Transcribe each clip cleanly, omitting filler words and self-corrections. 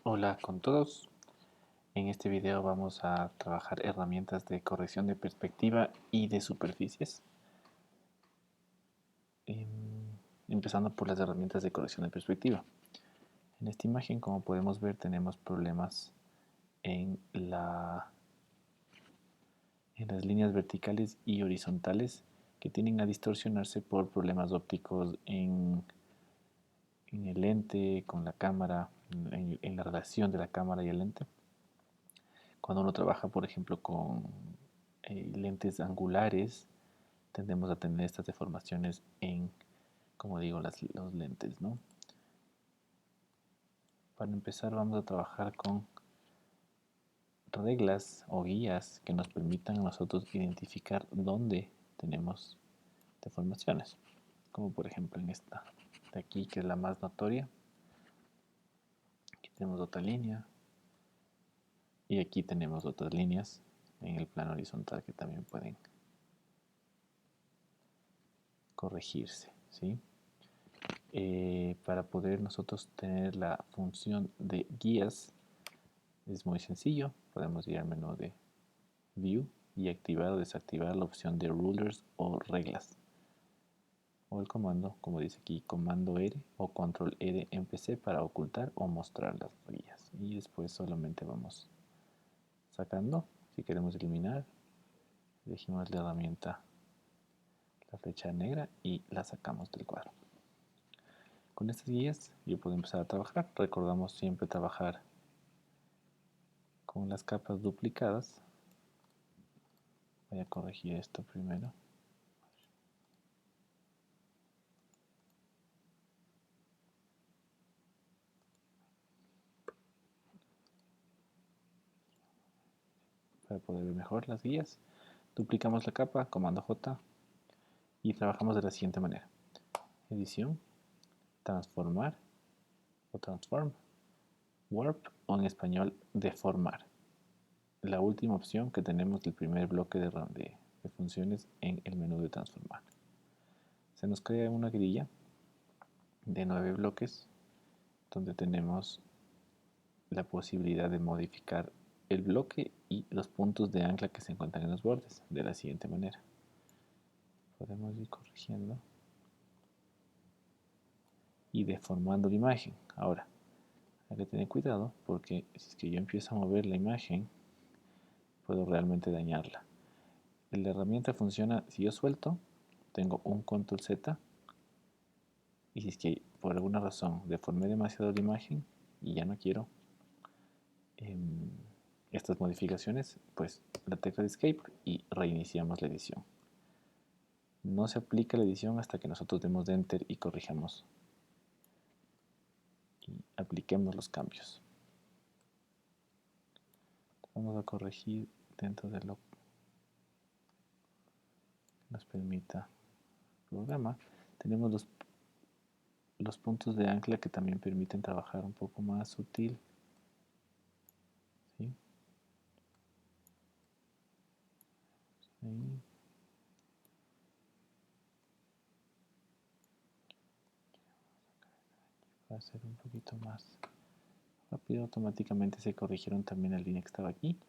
Hola con todos. En este video vamos a trabajar herramientas de corrección de perspectiva y de superficies. Empezando por las herramientas de corrección de perspectiva. En esta imagen, como podemos ver, tenemos problemas en, en las líneas verticales y horizontales que tienden a distorsionarse por problemas ópticos en el lente, con la cámara, en la relación de la cámara y el lente. Cuando uno trabaja, por ejemplo, con lentes angulares, tendemos a tener estas deformaciones en, como digo, los lentes, ¿no? Para empezar vamos a trabajar con reglas o guías que nos permitan a nosotros identificar dónde tenemos deformaciones, como por ejemplo en esta de aquí, que es la más notoria. Aquí tenemos otra línea y aquí tenemos otras líneas en el plano horizontal que también pueden corregirse, ¿sí? Para poder nosotros tener la función de guías es muy sencillo. Podemos ir al menú de View y activar o desactivar la opción de Rulers o reglas, o el comando, como dice aquí, comando R o control R en PC para ocultar o mostrar las guías, y después solamente vamos sacando. Si queremos eliminar, elegimos la herramienta, la flecha negra, y la sacamos del cuadro. Con estas guías yo puedo empezar a trabajar. Recordamos siempre trabajar con las capas duplicadas. Voy a corregir esto primero. Para poder ver mejor las guías, duplicamos la capa, comando J, y trabajamos de la siguiente manera: edición, transformar o transform, warp o en español deformar. La última opción que tenemos del primer bloque de funciones en el menú de transformar. Se nos crea una grilla de 9 bloques donde tenemos la posibilidad de modificar el bloque y los puntos de ancla que se encuentran en los bordes de la siguiente manera. Podemos ir corrigiendo y deformando la imagen. Ahora, hay que tener cuidado porque si es que yo empiezo a mover la imagen, puedo realmente dañarla. La herramienta funciona si yo suelto, tengo un control Z, y si es que por alguna razón deformé demasiado la imagen y ya no quiero estas modificaciones, pues la tecla de escape y reiniciamos la edición. No se aplica la edición hasta que nosotros demos de enter y corrijamos y apliquemos los cambios. Vamos a corregir dentro de lo que nos permita el programa. Tenemos los puntos de ancla que también permiten trabajar un poco más sutil, ¿sí? Ahí. Para hacer un poquito más rápido, automáticamente se corrigieron también la línea que estaba aquí,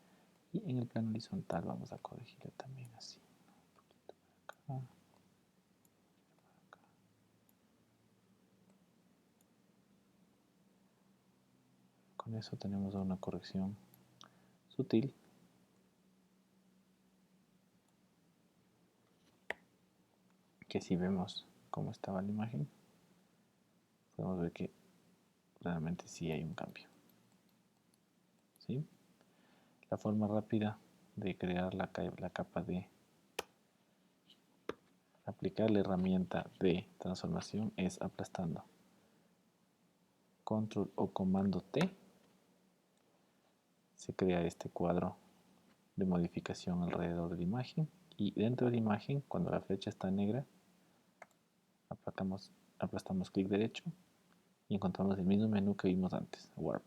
y en el plano horizontal vamos a corregirla también así, un poquito por acá. Con eso tenemos una corrección sutil. Que si vemos cómo estaba la imagen, podemos ver que realmente sí hay un cambio, ¿sí? La forma rápida de crear la capa de aplicar la herramienta de transformación es aplastando control o comando T. Se crea este cuadro de modificación alrededor de la imagen, y dentro de la imagen, cuando la flecha está negra, aplastamos clic derecho y encontramos el mismo menú que vimos antes, Warp.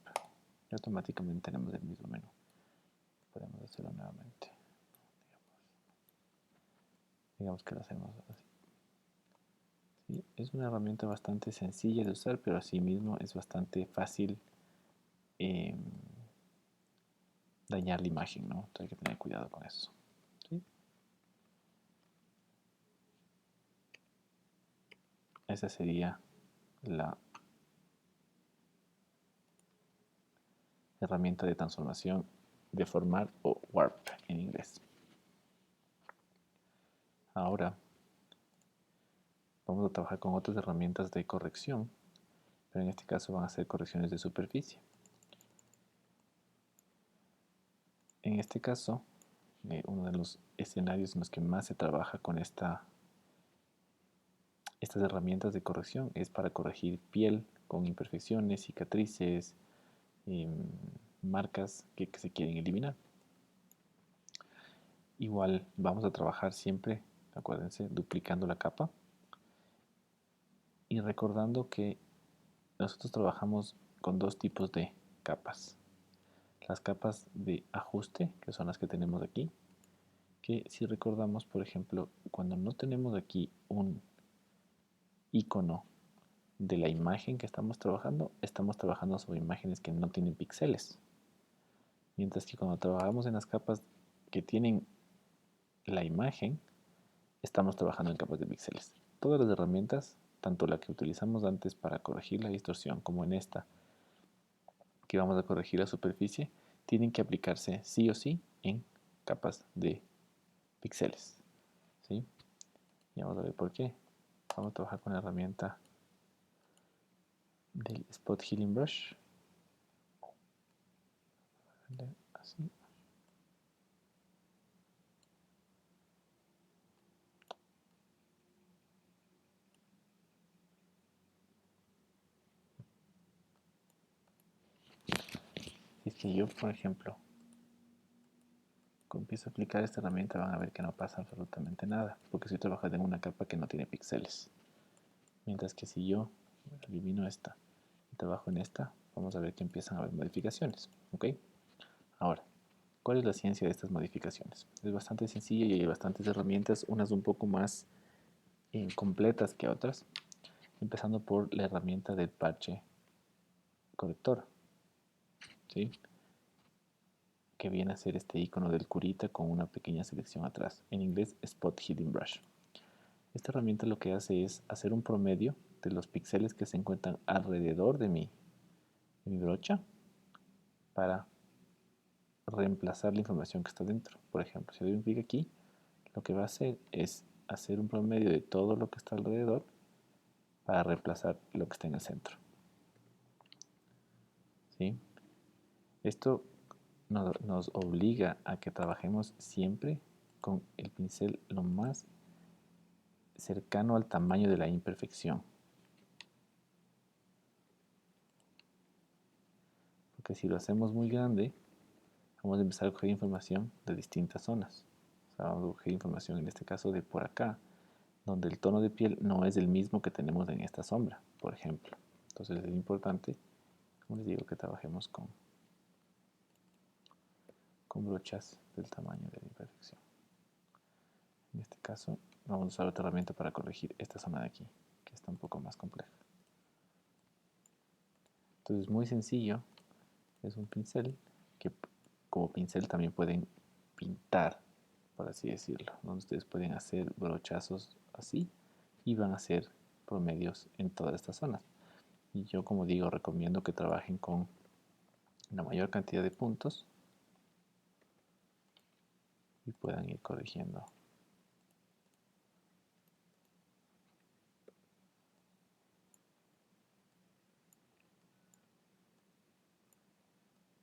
Y automáticamente tenemos el mismo menú. Podemos hacerlo nuevamente. Digamos que lo hacemos así. ¿Sí? Es una herramienta bastante sencilla de usar, pero asimismo es bastante fácil eh, dañar la imagen, ¿no? Entonces hay que tener cuidado con eso. ¿Sí? Esa sería la herramienta de transformación, deformar o warp en inglés. Ahora vamos a trabajar con otras herramientas de corrección, pero en este caso van a ser correcciones de superficie. En este caso, uno de los escenarios en los que más se trabaja con estas herramientas de corrección es para corregir piel con imperfecciones, cicatrices, marcas que se quieren eliminar. Igual vamos a trabajar siempre, acuérdense, duplicando la capa y recordando que nosotros trabajamos con dos tipos de capas. Las capas de ajuste, que son las que tenemos aquí, que si recordamos, por ejemplo, cuando no tenemos aquí un icono de la imagen que estamos trabajando sobre imágenes que no tienen píxeles. Mientras que cuando trabajamos en las capas que tienen la imagen, estamos trabajando en capas de píxeles. Todas las herramientas, tanto la que utilizamos antes para corregir la distorsión como en esta que vamos a corregir la superficie, tienen que aplicarse sí o sí en capas de píxeles. ¿Sí? Y vamos a ver por qué. Vamos a trabajar con la herramienta del Spot Healing Brush. Así. Si es que yo, por ejemplo, empiezo a aplicar esta herramienta, van a ver que no pasa absolutamente nada, porque estoy trabajando en una capa que no tiene píxeles. Mientras que si yo elimino esta y trabajo en esta, vamos a ver que empiezan a haber modificaciones. ¿Ok? Ahora, ¿cuál es la ciencia de estas modificaciones? Es bastante sencilla y hay bastantes herramientas, unas un poco más completas que otras, empezando por la herramienta del parche corrector, ¿sí? Que viene a ser este icono del curita con una pequeña selección atrás. En inglés, Spot Healing Brush. Esta herramienta lo que hace es hacer un promedio de los píxeles que se encuentran alrededor de mi brocha para reemplazar la información que está dentro. Por ejemplo, si doy un clic aquí, lo que va a hacer es hacer un promedio de todo lo que está alrededor para reemplazar lo que está en el centro. ¿Sí? Esto nos obliga a que trabajemos siempre con el pincel lo más cercano al tamaño de la imperfección. Porque si lo hacemos muy grande, vamos a empezar a coger información de distintas zonas. O sea, vamos a coger información en este caso de por acá, donde el tono de piel no es el mismo que tenemos en esta sombra, por ejemplo. Entonces es importante, como les digo, que trabajemos con brochas del tamaño de la imperfección. En este caso vamos a usar otra herramienta para corregir esta zona de aquí, que está un poco más compleja. Entonces muy sencillo, es un pincel que como pincel también pueden pintar, por así decirlo, donde ustedes pueden hacer brochazos así y van a hacer promedios en todas estas zonas. Y yo, como digo, recomiendo que trabajen con la mayor cantidad de puntos y puedan ir corrigiendo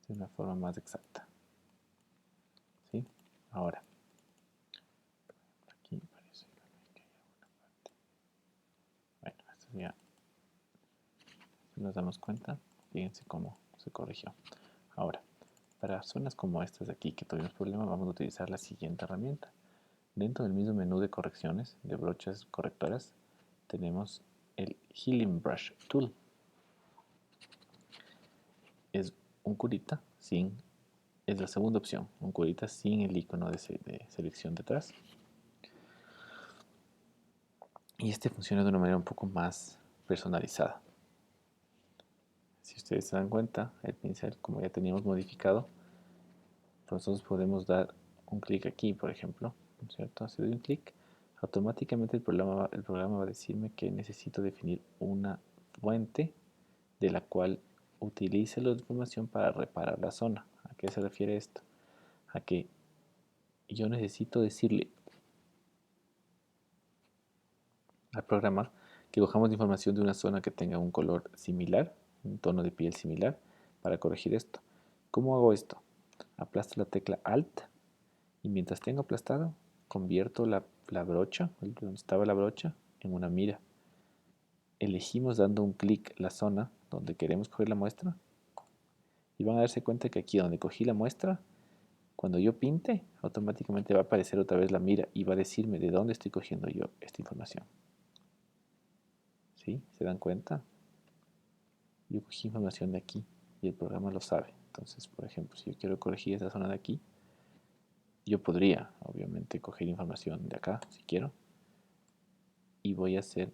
de una forma más exacta. ¿Sí? Ahora, aquí parece que hay alguna parte. Bueno, esto ya, si nos damos cuenta, fíjense cómo se corrigió. Ahora, para zonas como estas de aquí que tuvimos problemas, vamos a utilizar la siguiente herramienta. Dentro del mismo menú de correcciones, de brochas correctoras, tenemos el Healing Brush Tool. Es un curita sin, es la segunda opción, un curita sin el icono de selección detrás. Y este funciona de una manera un poco más personalizada. Si ustedes se dan cuenta, el pincel, como ya teníamos modificado, nosotros podemos dar un clic aquí, por ejemplo, ¿no es cierto? Si doy un clic, automáticamente el programa va a decirme que necesito definir una fuente de la cual utilice la información para reparar la zona. ¿A qué se refiere esto? A que yo necesito decirle al programa que cojamos la información de una zona que tenga un color similar, un tono de piel similar, para corregir esto. ¿Cómo hago esto? Aplasto la tecla Alt y mientras tengo aplastado, convierto la brocha, donde estaba la brocha, en una mira. Elegimos dando un clic la zona donde queremos coger la muestra y van a darse cuenta que aquí donde cogí la muestra, cuando yo pinte, automáticamente va a aparecer otra vez la mira y va a decirme de dónde estoy cogiendo yo esta información. ¿Sí? ¿Se dan cuenta? Yo cogí información de aquí y el programa lo sabe. Entonces, por ejemplo, si yo quiero corregir esa zona de aquí, yo podría, obviamente, coger información de acá, si quiero, y voy a hacer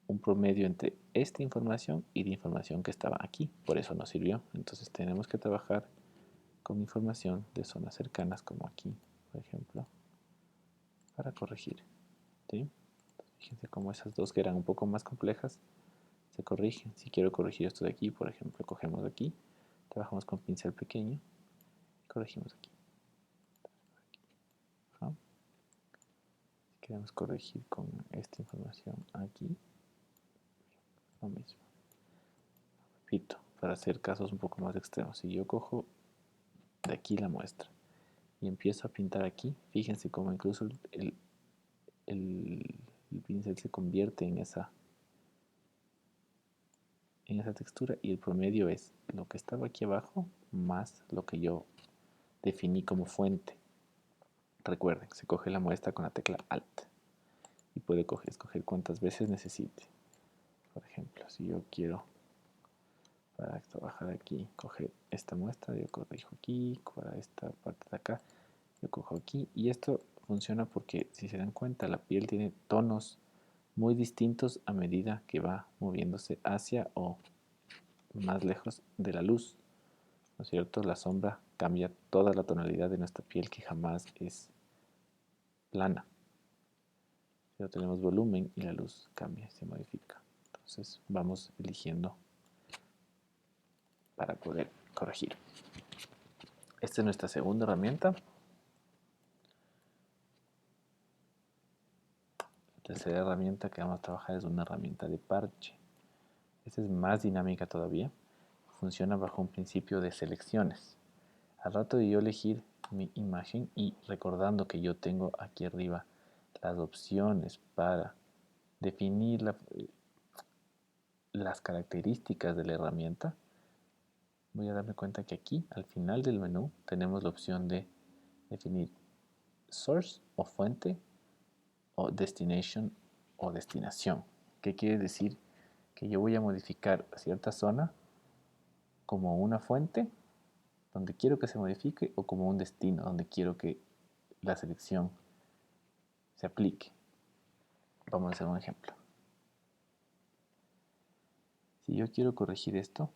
un promedio entre esta información y la información que estaba aquí. Por eso nos sirvió. Entonces tenemos que trabajar con información de zonas cercanas, como aquí, por ejemplo, para corregir. ¿Sí? Fíjense cómo esas dos que eran un poco más complejas se corrigen. Si quiero corregir esto de aquí, por ejemplo, cogemos de aquí, trabajamos con pincel pequeño y corregimos aquí. ¿No? Si queremos corregir con esta información aquí, lo mismo. Repito, para hacer casos un poco más extremos. Si yo cojo de aquí la muestra y empiezo a pintar aquí, fíjense cómo incluso el pincel se convierte en esa textura y el promedio es lo que estaba aquí abajo más lo que yo definí como fuente. Recuerden, se coge la muestra con la tecla Alt y puede escoger cuantas veces necesite. Por ejemplo, si yo quiero para trabajar aquí, coger esta muestra, yo corrijo aquí, para esta parte de acá, yo cojo aquí y esto funciona porque si se dan cuenta la piel tiene tonos muy distintos a medida que va moviéndose hacia o más lejos de la luz, ¿no es cierto? La sombra cambia toda la tonalidad de nuestra piel que jamás es plana. Pero tenemos volumen y la luz cambia, se modifica. Entonces vamos eligiendo para poder corregir. Esta es nuestra segunda herramienta. La tercera herramienta que vamos a trabajar es una herramienta de parche. Esta es más dinámica todavía. Funciona bajo un principio de selecciones. Al rato de yo elegir mi imagen y recordando que yo tengo aquí arriba las opciones para definir las características de la herramienta, voy a darme cuenta que aquí al final del menú tenemos la opción de definir source o fuente o destination o destinación. ¿Qué quiere decir? Que yo voy a modificar cierta zona como una fuente donde quiero que se modifique o como un destino donde quiero que la selección se aplique. Vamos a hacer un ejemplo. Si yo quiero corregir esto,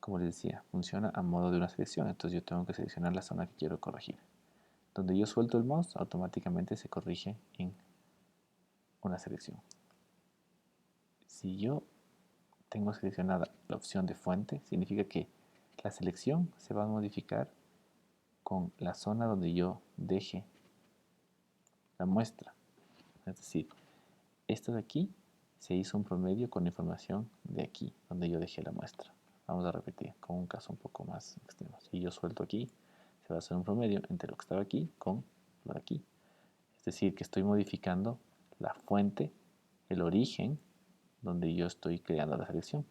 como les decía, funciona a modo de una selección. Entonces yo tengo que seleccionar la zona que quiero corregir. Donde yo suelto el mouse, automáticamente se corrige en una selección. Si yo tengo seleccionada la opción de fuente, significa que la selección se va a modificar con la zona donde yo deje la muestra. Es decir, esto de aquí se hizo un promedio con la información de aquí, donde yo dejé la muestra. Vamos a repetir con un caso un poco más extremo. Si yo suelto aquí, se va a hacer un promedio entre lo que estaba aquí con lo de aquí. Es decir, que estoy modificando la fuente, el origen, donde yo estoy creando la selección.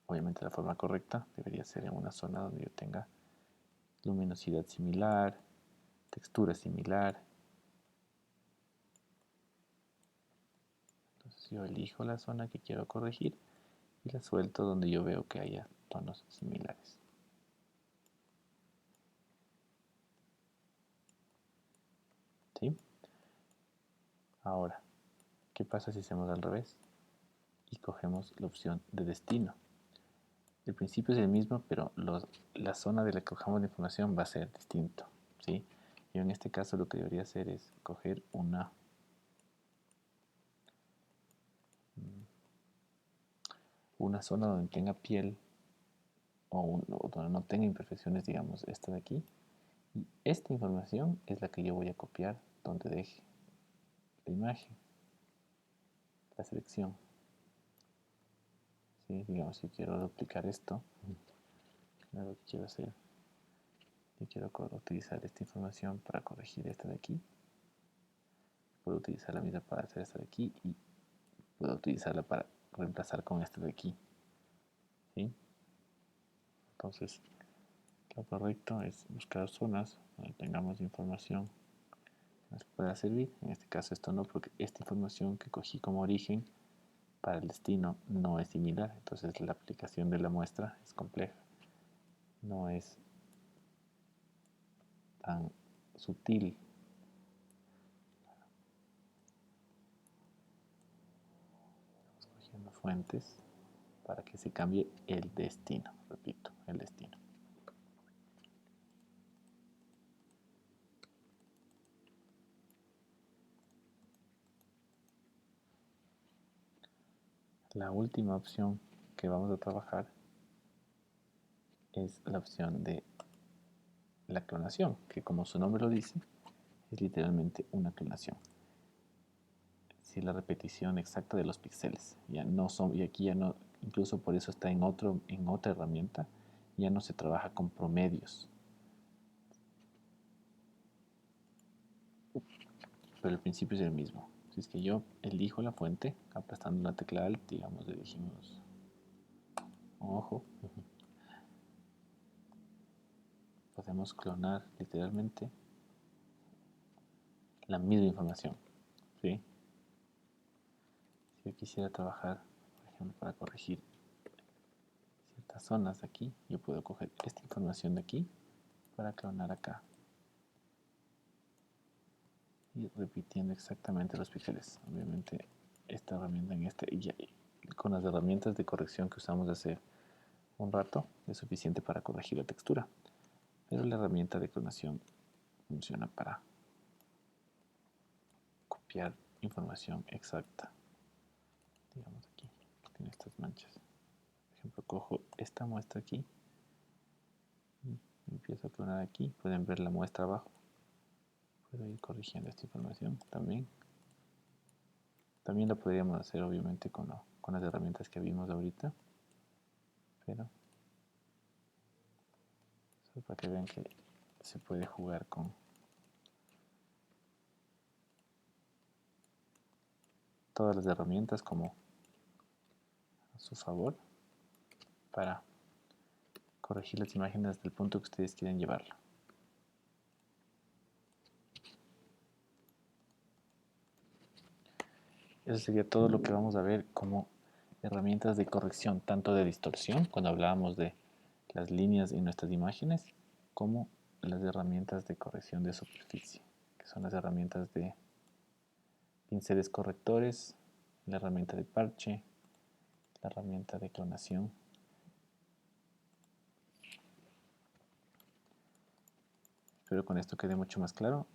Obviamente la forma correcta debería ser en una zona donde yo tenga luminosidad similar, textura similar. Entonces yo elijo la zona que quiero corregir y la suelto donde yo veo que haya tonos similares. ¿Sí? Ahora, ¿qué pasa si hacemos al revés? Y cogemos la opción de destino. El principio es el mismo, pero la zona de la que cojamos la información va a ser distinto, ¿sí? Yo en este caso lo que debería hacer es coger una zona donde tenga piel o donde no tenga imperfecciones, digamos, esta de aquí. Y esta información es la que yo voy a copiar donde deje la imagen, la selección. ¿Sí? Digamos, si quiero duplicar esto, lo que quiero hacer, yo quiero utilizar esta información para corregir esta de aquí. Puedo utilizar la misma para hacer esta de aquí y puedo utilizarla para reemplazar con esta de aquí. ¿Sí? Entonces, lo correcto es buscar zonas donde tengamos información que nos pueda servir. En este caso esto no, porque esta información que cogí como origen para el destino no es similar. Entonces la aplicación de la muestra es compleja. No es tan sutil. Estamos cogiendo fuentes para que se cambie el destino. Repito, el destino. La última opción que vamos a trabajar es la opción de la clonación, que como su nombre lo dice, es literalmente una clonación. Si la repetición exacta de los píxeles, ya no son, y aquí ya no, incluso por eso está en otra herramienta, ya no se trabaja con promedios, pero el principio es el mismo. Si es que yo elijo la fuente, aplastando una tecla Alt, digamos, elegimos ojo, podemos clonar literalmente la misma información, ¿sí? Si yo quisiera trabajar, por ejemplo, para corregir ciertas zonas de aquí, yo puedo coger esta información de aquí para clonar acá y repitiendo exactamente los píxeles. Obviamente esta herramienta con las herramientas de corrección que usamos hace un rato es suficiente para corregir la textura, pero la herramienta de clonación funciona para copiar información exacta. Digamos aquí, tiene estas manchas. Por ejemplo, cojo esta muestra aquí y empiezo a clonar aquí. Pueden ver la muestra abajo. Puedo ir corrigiendo esta información también. También lo podríamos hacer obviamente con las herramientas que vimos ahorita, pero solo para que vean que se puede jugar con todas las herramientas como a su favor para corregir las imágenes desde el punto que ustedes quieren llevarlo. Eso sería todo lo que vamos a ver como herramientas de corrección, tanto de distorsión, cuando hablábamos de las líneas en nuestras imágenes, como las herramientas de corrección de superficie, que son las herramientas de pinceles correctores, la herramienta de parche, la herramienta de clonación. Espero con esto quede mucho más claro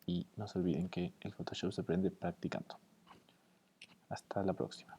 y no se olviden que el Photoshop se aprende practicando. Hasta la próxima.